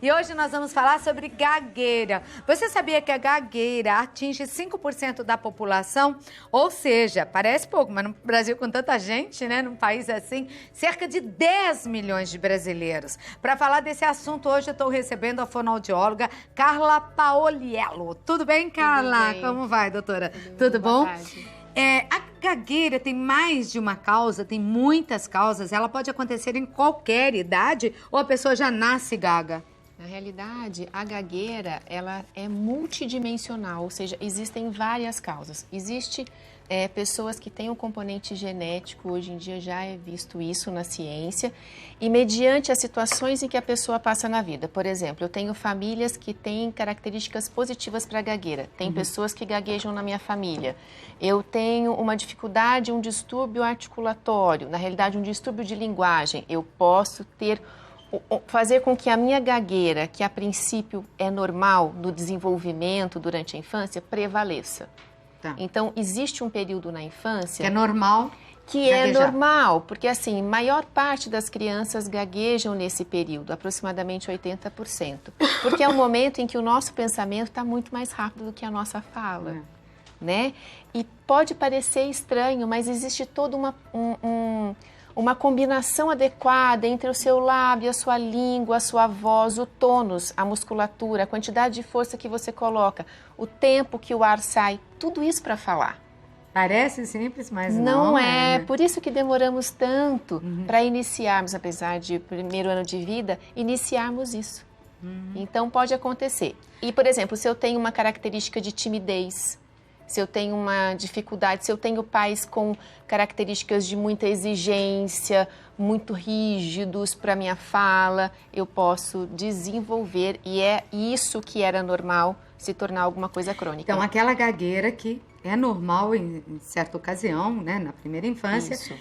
E hoje nós vamos falar sobre gagueira. Você sabia que a gagueira atinge 5% da população? Ou seja, parece pouco, mas no Brasil com tanta gente, né, num país assim, cerca de 10 milhões de brasileiros. Para falar desse assunto, hoje eu estou recebendo a fonoaudióloga Carla Paoliello. Tudo bem, Carla? Tudo bem. Como vai, doutora? Tudo bom? Boa tarde. A gagueira tem mais de uma causa, tem muitas causas. Ela pode acontecer em qualquer idade ou a pessoa já nasce gaga? Na realidade, a gagueira, ela é multidimensional, ou seja, existem várias causas. Existe pessoas que têm um componente genético, hoje em dia já é visto isso na ciência, e mediante as situações em que a pessoa passa na vida. Por exemplo, eu tenho famílias que têm características positivas para a gagueira. Tem pessoas que gaguejam na minha família. Eu tenho uma dificuldade, um distúrbio articulatório, na realidade um distúrbio de linguagem. Eu posso fazer com que a minha gagueira, que a princípio é normal no desenvolvimento durante a infância, prevaleça. Tá. Então, existe um período na infância... Que é normal Que é gaguejar. normal, porque assim, maior parte das crianças gaguejam nesse período, aproximadamente 80%. Porque é um momento em que o nosso pensamento está muito mais rápido do que a nossa fala, né? E pode parecer estranho, mas existe toda uma combinação adequada entre o seu lábio, a sua língua, a sua voz, o tônus, a musculatura, a quantidade de força que você coloca, o tempo que o ar sai, tudo isso para falar. Parece simples, mas Não é. é. Por isso que demoramos tanto para iniciarmos, apesar de primeiro ano de vida, iniciarmos isso. Então pode acontecer. E, por exemplo, se eu tenho uma característica de timidez, se eu tenho uma dificuldade, se eu tenho pais com características de muita exigência, muito rígidos para minha fala, eu posso desenvolver, e é isso que era normal, se tornar alguma coisa crônica. Então, aquela gagueira que é normal em certa ocasião, né, na primeira infância, Isso.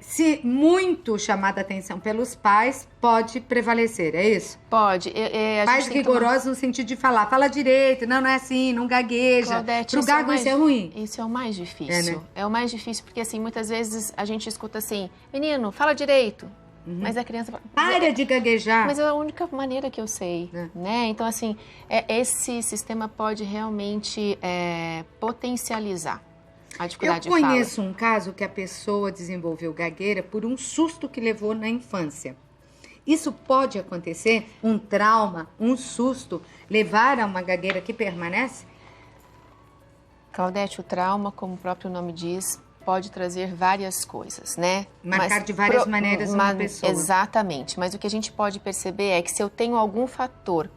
Se muito chamada a atenção pelos pais, pode prevalecer, é isso? Pode. A Pais gente tem que tomar- rigorosos no sentido de falar, fala direito, não é assim, não gagueja. Claudete, Pro gago isso é ruim. Isso é o mais difícil. né? É o mais difícil porque, assim, muitas vezes a gente escuta assim, menino, fala direito. Mas a criança fala... Para de gaguejar. Mas é a única maneira que eu sei, né? Então, assim, esse sistema pode realmente potencializar a dificuldade Eu de fala. conheço um caso que a pessoa desenvolveu gagueira por um susto que levou na infância. Isso pode acontecer? Um trauma, um susto, levar a uma gagueira que permanece? Claudete, o trauma, como o próprio nome diz, pode trazer várias coisas, né? Marcar de várias maneiras uma pessoa. Exatamente, mas o que a gente pode perceber é que se eu tenho algum fator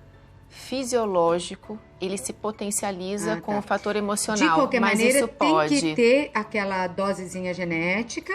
fisiológico, ele se potencializa com o fator emocional. De qualquer mas maneira, isso tem pode. que ter aquela dosezinha genética.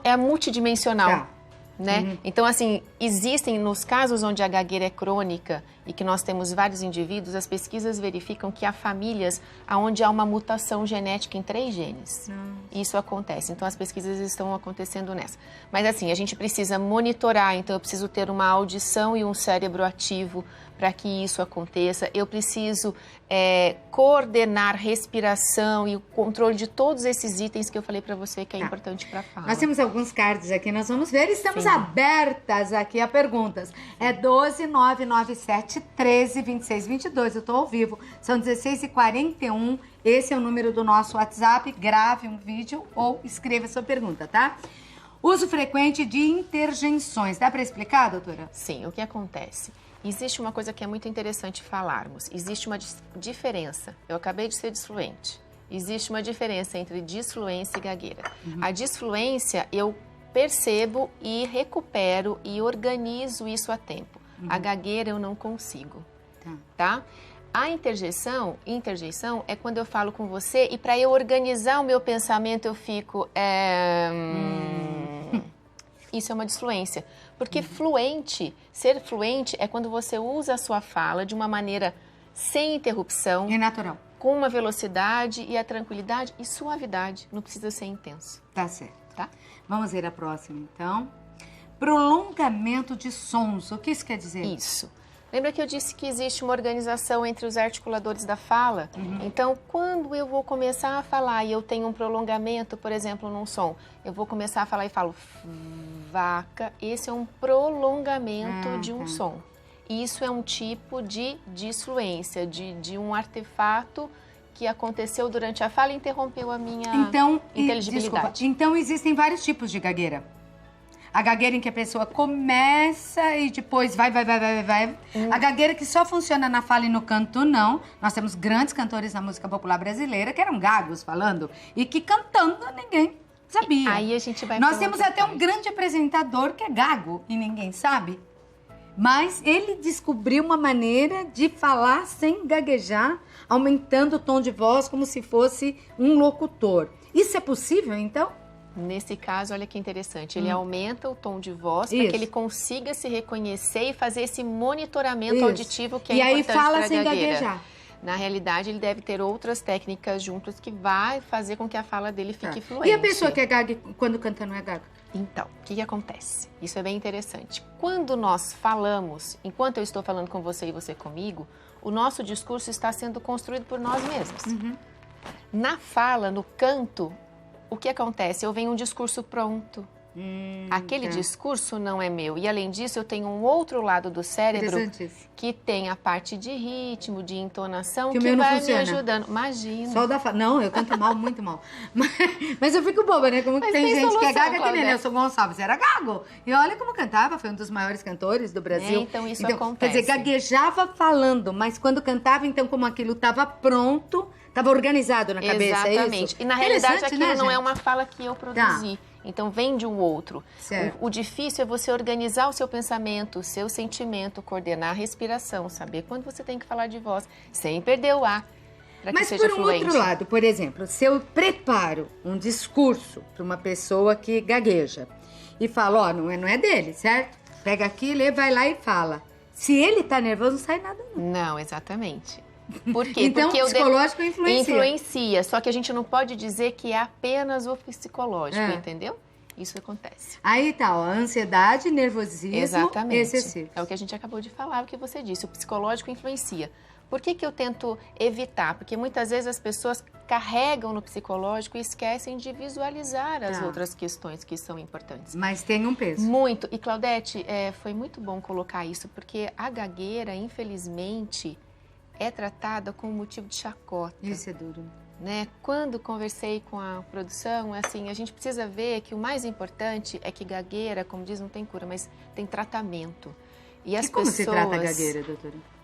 É multidimensional. Tá. Né? Então, assim, existem nos casos onde a gagueira é crônica e que nós temos vários indivíduos, as pesquisas verificam que há famílias onde há uma mutação genética em 3 genes. Isso acontece. Então, as pesquisas estão acontecendo nessa. Mas, assim, a gente precisa monitorar. Então, eu preciso ter uma audição e um cérebro ativo para que isso aconteça. Eu preciso coordenar respiração e o controle de todos esses itens que eu falei para você que é importante para a fala. Nós temos alguns cards aqui, nós vamos ver. Estamos abertas aqui a perguntas. É 12997 13 26 22. Eu estou ao vivo. São 16h41. Esse é o número do nosso WhatsApp. Grave um vídeo ou escreva sua pergunta, tá? Uso frequente de interjeições. Dá para explicar, doutora? Sim, o que acontece? Existe uma coisa que é muito interessante falarmos. Existe uma diferença. Eu acabei de ser disfluente. Existe uma diferença entre disfluência e gagueira. A disfluência eu percebo e recupero e organizo isso a tempo. A gagueira eu não consigo, tá? A interjeição é quando eu falo com você e para eu organizar o meu pensamento eu fico... Isso é uma disfluência, porque ser fluente é quando você usa a sua fala de uma maneira sem interrupção. É natural. Com uma velocidade e a tranquilidade e suavidade, não precisa ser intenso. Tá certo. Tá? Vamos ver a próxima, então. Prolongamento de sons, o que isso quer dizer? Isso. Lembra que eu disse que existe uma organização entre os articuladores da fala? Então, quando eu vou começar a falar e eu tenho um prolongamento, por exemplo, num som, eu vou começar a falar e falo vaca, esse é um prolongamento de um som. Isso é um tipo de disfluência, de um artefato que aconteceu durante a fala e interrompeu a minha inteligibilidade. Desculpa, então existem vários tipos de gagueira. A gagueira em que a pessoa começa e depois vai. A gagueira que só funciona na fala e no canto, não. Nós temos grandes cantores na música popular brasileira que eram gagos falando e que cantando ninguém sabia. Aí a gente vai... Nós temos até um grande apresentador que é gago e ninguém sabe. Mas ele descobriu uma maneira de falar sem gaguejar, aumentando o tom de voz como se fosse um locutor. Isso é possível, então? Nesse caso, olha que interessante, ele aumenta o tom de voz para que ele consiga se reconhecer e fazer esse monitoramento auditivo que é importante para a gagueira. E aí fala sem gaguejar. Na realidade, ele deve ter outras técnicas juntas que vai fazer com que a fala dele fique fluente. E a pessoa que é gaga quando canta não é gaga? Então, o que acontece? Isso é bem interessante. Quando nós falamos, enquanto eu estou falando com você e você comigo, o nosso discurso está sendo construído por nós mesmos. Na fala, no canto, o que acontece? Eu venho um discurso pronto. Aquele discurso não é meu. E, além disso, eu tenho um outro lado do cérebro que tem a parte de ritmo, de entonação, que vai me ajudando. Imagina. Só da fala. Não, eu canto mal, muito mal. Mas eu fico boba, né? Como que tem gente solução, que é gaga, que nem Nelson Gonçalves era gago. E olha como cantava, foi um dos maiores cantores do Brasil. Então, isso acontece. Quer dizer, gaguejava falando, mas quando cantava, então, como aquilo estava pronto, estava organizado na cabeça, exatamente. É isso? E, na realidade, aquilo não é uma fala que eu produzi. Então, vem de um outro. O difícil é você organizar o seu pensamento, o seu sentimento, coordenar a respiração, saber quando você tem que falar de voz, sem perder o ar, para que seja fluente. Mas, por um outro lado, por exemplo, se eu preparo um discurso para uma pessoa que gagueja e falo, ó, não é dele, certo? Pega aqui, lê, vai lá e fala. Se ele tá nervoso, não sai nada, não. Não, exatamente. Por quê? Então, porque o psicológico influencia. Influencia, só que a gente não pode dizer que é apenas o psicológico, entendeu? Isso acontece. Aí tá, ó, ansiedade, nervosismo excessivo. É o que a gente acabou de falar, o que você disse, o psicológico influencia. Por que eu tento evitar? Porque muitas vezes as pessoas carregam no psicológico e esquecem de visualizar as outras questões que são importantes. Mas tem um peso. Muito. E, Claudete, foi muito bom colocar isso, porque a gagueira, infelizmente, é tratada como motivo de chacota. Isso é duro. Né? Quando conversei com a produção, assim, a gente precisa ver que o mais importante é que gagueira, como diz, não tem cura, mas tem tratamento. E as como pessoas... se trata a gagueira, doutora?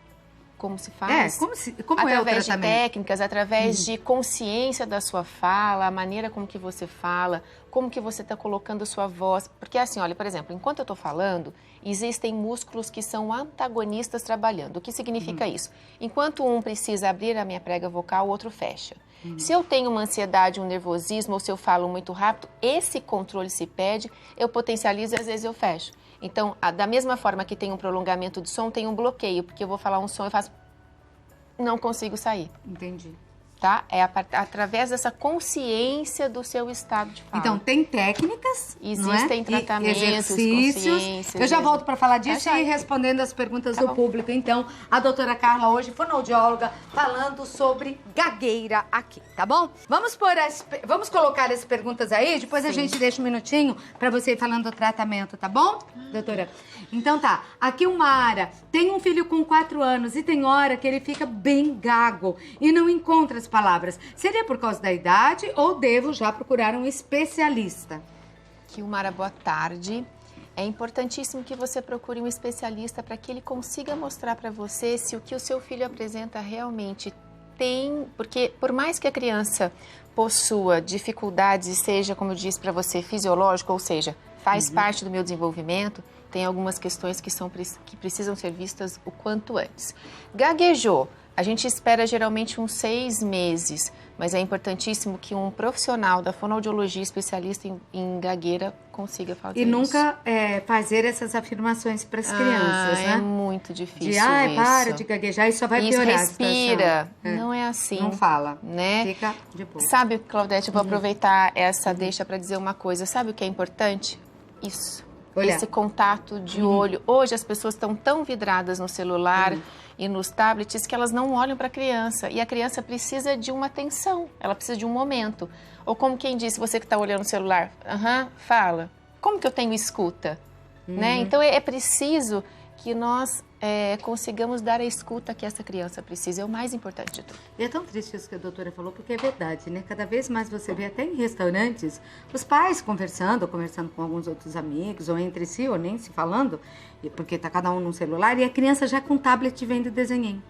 Como se faz? Como através é o de técnicas, através de consciência da sua fala, a maneira como que você fala, como que você está colocando a sua voz. Porque assim, olha, por exemplo, enquanto eu estou falando, existem músculos que são antagonistas trabalhando. O que significa isso? Enquanto um precisa abrir a minha prega vocal, o outro fecha. Se eu tenho uma ansiedade, um nervosismo, ou se eu falo muito rápido, esse controle se perde, eu potencializo e às vezes eu fecho. Então, da mesma forma que tem um prolongamento de som, tem um bloqueio, porque eu vou falar um som e faço... Não consigo sair. Entendi. Tá? É através dessa consciência do seu estado de fala. Então, tem técnicas, existem tratamentos, exercícios. Eu já volto para falar disso e respondendo as perguntas do público. Então, a doutora Carla hoje, fonoaudióloga, falando sobre gagueira aqui, tá bom? Vamos colocar as perguntas aí, depois a gente deixa um minutinho para você ir falando do tratamento, tá bom, doutora? Então tá, aqui o Mara tem um filho com 4 anos e tem hora que ele fica bem gago e não encontra as palavras. Seria por causa da idade ou devo já procurar um especialista? Kilmara, boa tarde. É importantíssimo que você procure um especialista para que ele consiga mostrar para você se o que o seu filho apresenta realmente tem... Porque por mais que a criança possua dificuldades e seja, como eu disse para você, fisiológico, ou seja, faz parte do meu desenvolvimento, tem algumas questões que precisam ser vistas o quanto antes. Gaguejou. A gente espera geralmente uns 6 meses, mas é importantíssimo que um profissional da fonoaudiologia especialista em gagueira consiga fazer isso. E nunca fazer essas afirmações para as crianças, né? É muito difícil isso. Para de gaguejar, isso só vai piorar a situação. Respira. Não é assim. Não fala, né? Fica de boa. Sabe, Claudete, eu vou aproveitar essa deixa para dizer uma coisa. Sabe o que é importante? Isso. Olhar. Esse contato de olho. Hoje as pessoas estão tão vidradas no celular e nos tablets que elas não olham para a criança. E a criança precisa de uma atenção, ela precisa de um momento. Ou como quem disse, você que está olhando o celular, fala. Como que eu tenho escuta? Né? Então é preciso que nós consigamos dar a escuta que essa criança precisa, é o mais importante de tudo. E é tão triste isso que a doutora falou, porque é verdade, né? Cada vez mais você vê até em restaurantes, os pais conversando, ou conversando com alguns outros amigos, ou entre si, ou nem se falando, porque tá cada um no celular, e a criança já com tablet vendo desenhinho.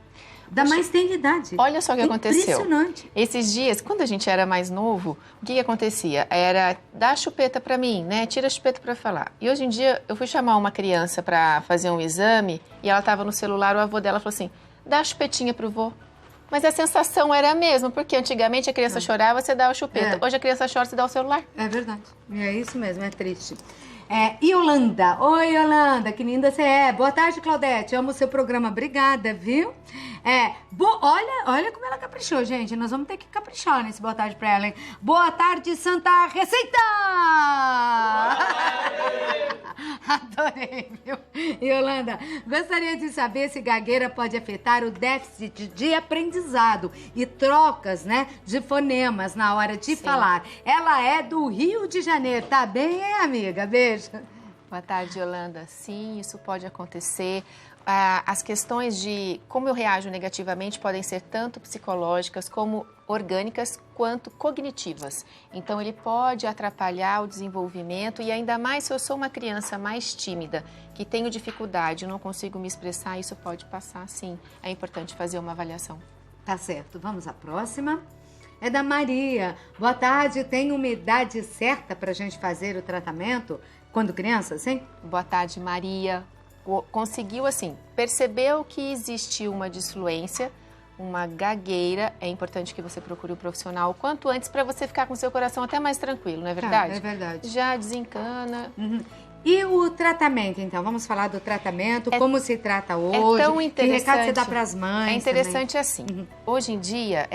Ainda mais tem idade. Olha só o que aconteceu. Impressionante. Esses dias, quando a gente era mais novo, o que acontecia? Era dar a chupeta para mim, né? Tira a chupeta para falar. E hoje em dia, eu fui chamar uma criança para fazer um exame e ela estava no celular, o avô dela falou assim, dá a chupetinha pro vô. Mas a sensação era a mesma, porque antigamente a criança chorava, você dá a chupeta. Hoje a criança chora, você dá o celular. É verdade. É isso mesmo, é triste. Yolanda. Oi, Yolanda, que linda você é. Boa tarde, Claudete. Amo o seu programa. Obrigada, viu? Olha como ela caprichou, gente. Nós vamos ter que caprichar nesse boa tarde pra ela, hein? Boa tarde, Santa Receita! Adorei, viu? Yolanda, gostaria de saber se gagueira pode afetar o déficit de aprendizado e trocas, né, de fonemas na hora de falar. Ela é do Rio de Janeiro, tá bem, hein, amiga? Beijo. Boa tarde, Yolanda. Sim, isso pode acontecer. As questões de como eu reajo negativamente podem ser tanto psicológicas como orgânicas quanto cognitivas. Então, ele pode atrapalhar o desenvolvimento e ainda mais se eu sou uma criança mais tímida, que tenho dificuldade, não consigo me expressar, isso pode passar sim. É importante fazer uma avaliação. Tá certo. Vamos à próxima. É da Maria. Boa tarde. Tem uma idade certa para a gente fazer o tratamento quando criança, sim? Boa tarde, Maria. Conseguiu, assim, percebeu que existe uma disfluência, uma gagueira, é importante que você procure o profissional o quanto antes para você ficar com seu coração até mais tranquilo, não é verdade? É verdade. Já desencana. E o tratamento, então? Vamos falar do tratamento, como se trata hoje, é tão interessante. Que recado você dá para as mães. É interessante também. Assim, hoje em dia,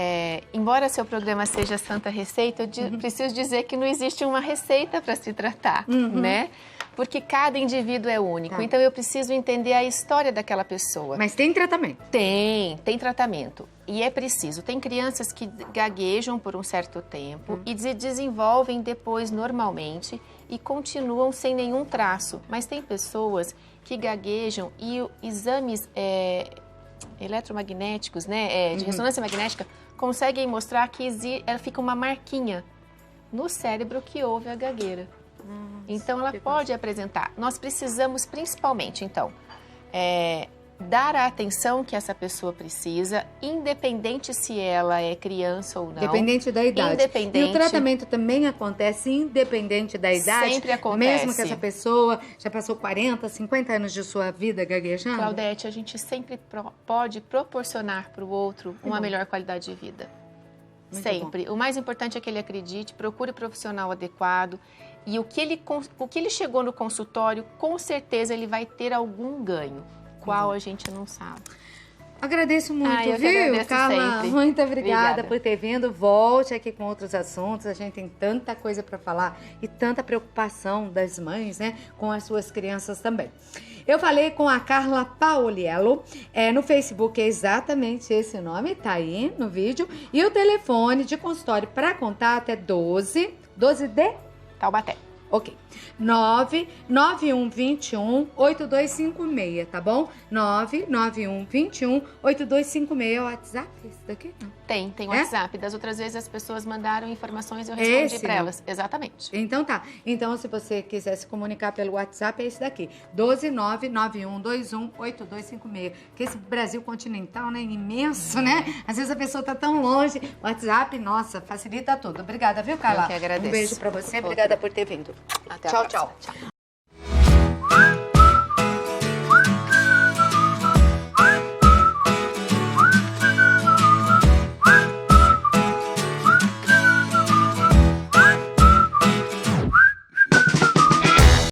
embora seu programa seja Santa Receita, eu preciso dizer que não existe uma receita para se tratar, né? Porque cada indivíduo é único, então eu preciso entender a história daquela pessoa. Mas tem tratamento? Tem tratamento. E é preciso. Tem crianças que gaguejam por um certo tempo e desenvolvem depois normalmente e continuam sem nenhum traço. Mas tem pessoas que gaguejam e exames eletromagnéticos, né, de ressonância magnética, conseguem mostrar que fica uma marquinha no cérebro que houve a gagueira. Então, ela pode apresentar. Nós precisamos, principalmente, então, dar a atenção que essa pessoa precisa, independente se ela é criança ou não. Independente da idade. Independente. E o tratamento também acontece independente da idade? Sempre acontece. Mesmo que essa pessoa já passou 40, 50 anos de sua vida gaguejando? Claudete, a gente sempre pode proporcionar para o outro uma melhor qualidade de vida. Muito sempre. Bom. O mais importante é que ele acredite, procure o profissional adequado. E o que ele chegou no consultório, com certeza ele vai ter algum ganho, qual a gente não sabe. Agradeço muito, eu viu, agradeço Carla? sempre. Muito obrigada por ter vindo. Volte aqui com outros assuntos. A gente tem tanta coisa para falar e tanta preocupação das mães, né, com as suas crianças também. Eu falei com a Carla Pauliello, no Facebook é exatamente esse nome, tá aí no vídeo. E o telefone de consultório para contato é 12 de Taubaté. Ok. 99121-8256, tá bom? 99121-8256 é o WhatsApp? Esse daqui? Não. Tem WhatsApp. Das outras vezes as pessoas mandaram informações e eu respondi para elas. Exatamente. Então tá. Então, se você quiser se comunicar pelo WhatsApp, é esse daqui. 12991218256. Que esse Brasil continental, né? Imenso, né? Às vezes a pessoa tá tão longe. WhatsApp, nossa, facilita tudo. Obrigada, viu, Carla? Eu que agradeço. Um beijo pra você. Obrigada por ter vindo. Até a Tchau, próxima. tchau.